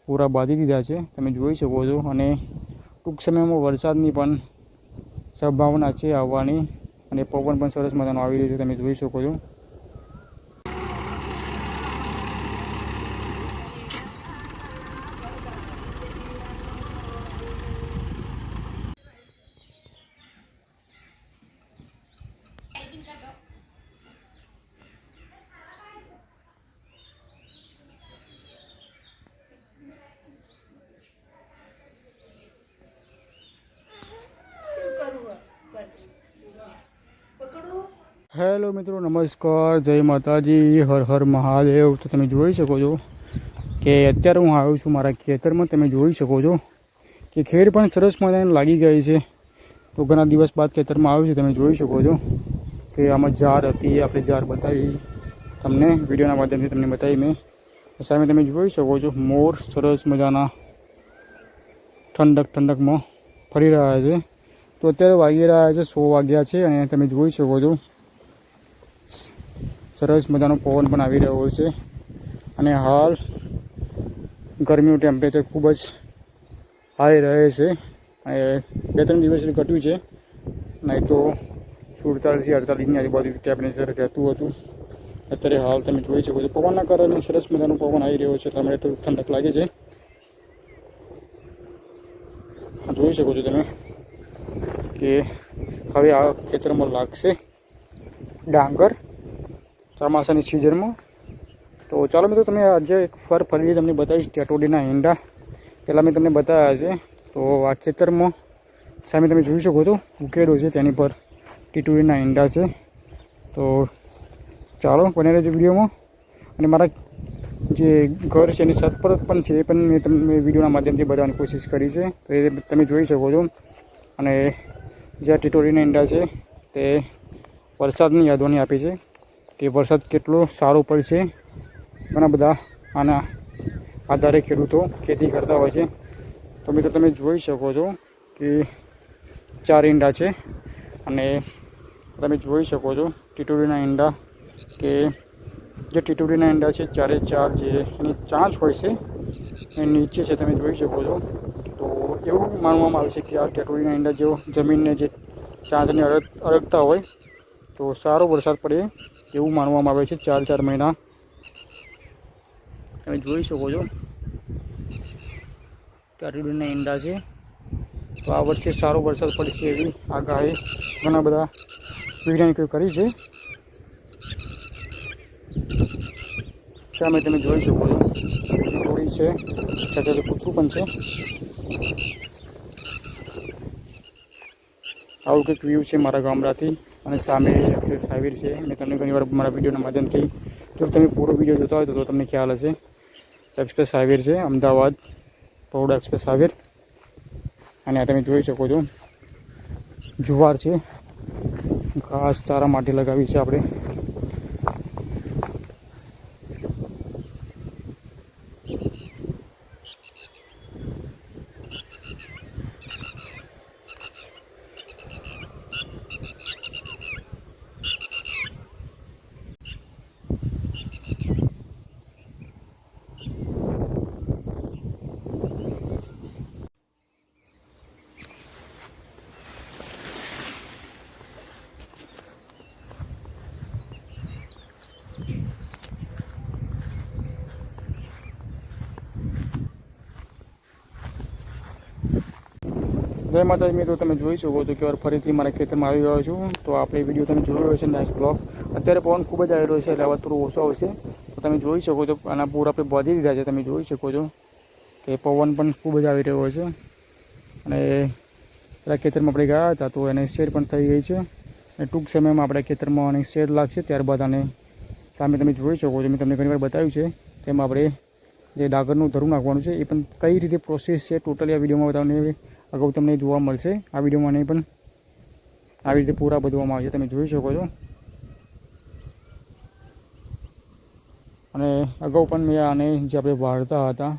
પૂરા બાંધી દીધા છે તમે જોઈ શકો છો અને ટૂંક સમયમાં વરસાદની પણ સંભાવના છે આવવાની અને પવન પણ સરસ મજાનો આવી રહ્યો છે તમે જોઈ શકો છો। हेलो मित्रों नमस्कार जय माताजी हर हर महादेव। तो તમે જોઈ શકો છો કે અત્યારે હું આવ્યો છું મારા ખેતરમાં। તમે જોઈ શકો છો કે ખેડ પણ સરસ મજાને લાગી ગઈ છે। તો ઘણા દિવસ બાદ ખેતરમાં આવ્યો છું। તમે જોઈ શકો છો કે આમાં ઝાડ હતી, આપણે ઝાડ બતાવી તમને વિડીયોના માધ્યમથી તમને બતાવી મેં। સામે તમે જોઈ શકો છો મોર સરસ મજાના ઠંડકમાં ફરી રહ્યા છે। તો અત્યારે વાગી રહ્યા છે 100 વાગ્યા છે અને તમે જોઈ શકો છો સરસ મજાનો પવન પણ આવી રહ્યો છે અને હાલ ગરમીનું ટેમ્પરેચર ખૂબ જ હાઈ રહે છે અને 2-3 દિવસથી ઘટ્યું છે, નહીં તો 47 થી 48 ની આજુબાજુ ટેમ્પરેચર રહેતું હતું। અત્યારે હાલ તમે જોઈ શકો છો પવનના કારણે સરસ મજાનો પવન આવી રહ્યો છે, તમને તો ઠંડક લાગે છે। જોઈ શકો છો તમે કે હવે આ ખેતરમાં લાગશે ડાંગર ચોમાસાની સિઝનમાં। તો ચાલો મિત્રો તમે આજે એક ફરીથી તમને બતાવીશ ટેટોડીના ઈંડા। પહેલાં મેં તમને બતાવ્યા છે। તો આ ખેતરમાં સામે તમે જોઈ શકો છો ઉકેડો છે, તેની પર ટીટોડીના ઈંડા છે। તો ચાલો બને રહેજો વિડીયોમાં। અને મારા જે ઘર છે એની છત પર પણ છે, એ પણ મેં તમને વિડીયોના માધ્યમથી બતાવવાની કોશિશ કરી છે। તો એ તમે જોઈ શકો છો। અને જે ટીટોડીના ઈંડા છે તે વરસાદની યાદોની આપી છે કે વરસાદ કેટલો સારો પડશે। ઘણા બધા આના આધારે ખેડૂતો ખેતી કરતા હોય છે। તો મિત્રો તમે જોઈ શકો છો કે 4 ઈંડા છે અને તમે જોઈ શકો છો ટીટોડીના ઈંડા કે જે ટીટોડીના ઈંડા છે 4 જે એની ચાંચ હોય છે એ નીચે છે, તમે જોઈ શકો છો। તો એવું માનવામાં આવે છે કે આ ટીટોડીના ઈંડા જેવો જમીનને જે ચાંચને અડકતા હોય તો સારો વરસાદ પડે એવું માનવામાં આવે છે 4 મહિના। તમે જોઈ શકો છો ટીટોડીના ઈંડા છે। તો આ વર્ષે સારો વરસાદ પડશે એવી આગાહી ઘણા બધા વૈજ્ઞાનિકોએ કરી છે। સામે તમે જોઈ શકો છો ટીટોડી છે, સાથે કૂતરું પણ છે। આવું કંઈક વ્યૂ છે મારા ગામડાથી અને સામે એક્સપ્રેસ હાઈવે છે। મેં તમને ઘણીવાર મારા વિડીયોના માધ્યમથી જો તમે પૂરો વિડીયો જોતા હોય તો તમને ખ્યાલ હશે। એક્સપ્રેસ હાઈવે છે અમદાવાદ બરોડા એક્સપ્રેસ હાઈવે। અને આ તમે જોઈ શકો છો જુવાર છે, ઘાસ ચારા માટે લગાવી છે આપણે। જય માતાજી મિત્રો, તમે જોઈ શકો છો કે ફરીથી મારા ખેતરમાં આવી ગયો છું। તો આપણે વિડીયો તમે જોયો હશે નેક્સ્ટ બ્લોગ। અત્યારે પવન ખૂબ જ આવી રહ્યો છે એટલે હવે થોડું ઓછો આવશે। તો તમે જોઈ શકો છો આના પૂર આપણે બાંધી દીધા છે। તમે જોઈ શકો છો કે પવન પણ ખૂબ જ આવી રહ્યો છે અને પેલા ખેતરમાં આપણે ગયા હતા તો એને શેડ પણ થઈ ગઈ છે અને ટૂંક સમયમાં આપણા ખેતરમાં અને શેડ લાગશે। ત્યારબાદ આને સામે તમે જોઈ શકો છો, મેં તમને ઘણીવાર બતાવ્યું છે તેમાં આપણે જે ડાંગરનું ધરું નાખવાનું છે એ પણ કઈ રીતે પ્રોસેસ છે ટોટલી આ વિડીયોમાં બતાવવાની અગાઉ તમને જોવા મળશે। આ વિડીયોમાં નહીં પણ આવી રીતે પૂરા બતાવવામાં આવે છે, તમે જોઈ શકો છો। અને અગાઉ પણ મેં આને જે આપણે વાળતા હતા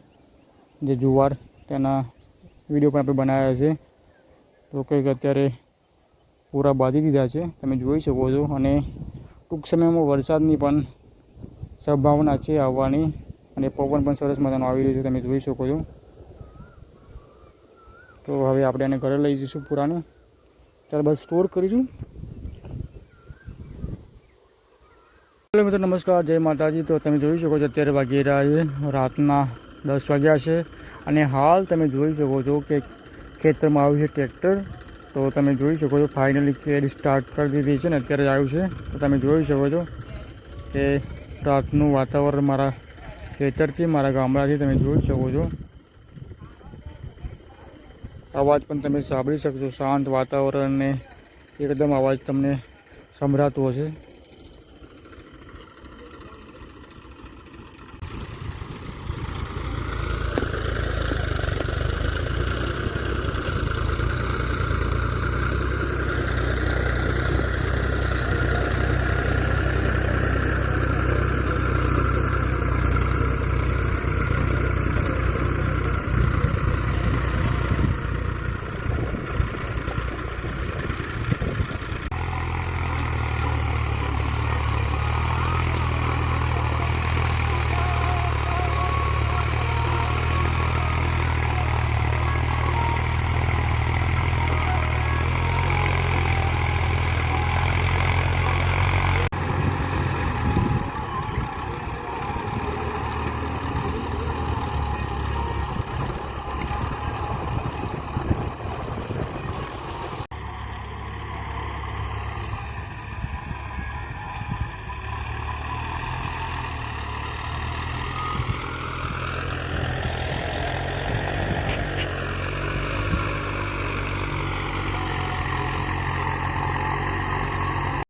જે જુવાર તેના વિડીયો પણ આપણે બનાવ્યા છે। તો કંઈક અત્યારે પૂરા બાંધી દીધા છે, તમે જોઈ શકો છો। અને ટૂંક સમયમાં વરસાદની પણ સંભાવના છે આવવાની અને પવન પણ સરસ મજાનો આવી રહ્યો છે, તમે જોઈ શકો છો. તો હવે આપણે એને ઘરે લઈ જઈશું પૂરાને, ત્યારબાદ સ્ટોર કરીશું. હેલો મિત્રો, નમસ્કાર, જય માતાજી. તો તમે જોઈ શકો છો અત્યારે વાગી રહ્યા છે રાતના 10 વાગ્યા છે અને હાલ તમે જોઈ શકો છો કે ખેતરમાં આવ્યું છે ટ્રેક્ટર. તો તમે જોઈ શકો છો ફાઇનલી કેરી સ્ટાર્ટ કરી દીધી છે ને અત્યારે જ આવ્યું છે. તો તમે જોઈ શકો છો કે રાતનું વાતાવરણ મારા ખેતરથી, મારા ગામડાથી તમે જોઈ શકો છો. અવાજ પણ તમે સાંભળી શકશો, શાંત વાતાવરણ ને એકદમ અવાજ તમને સંભળાતો હશે.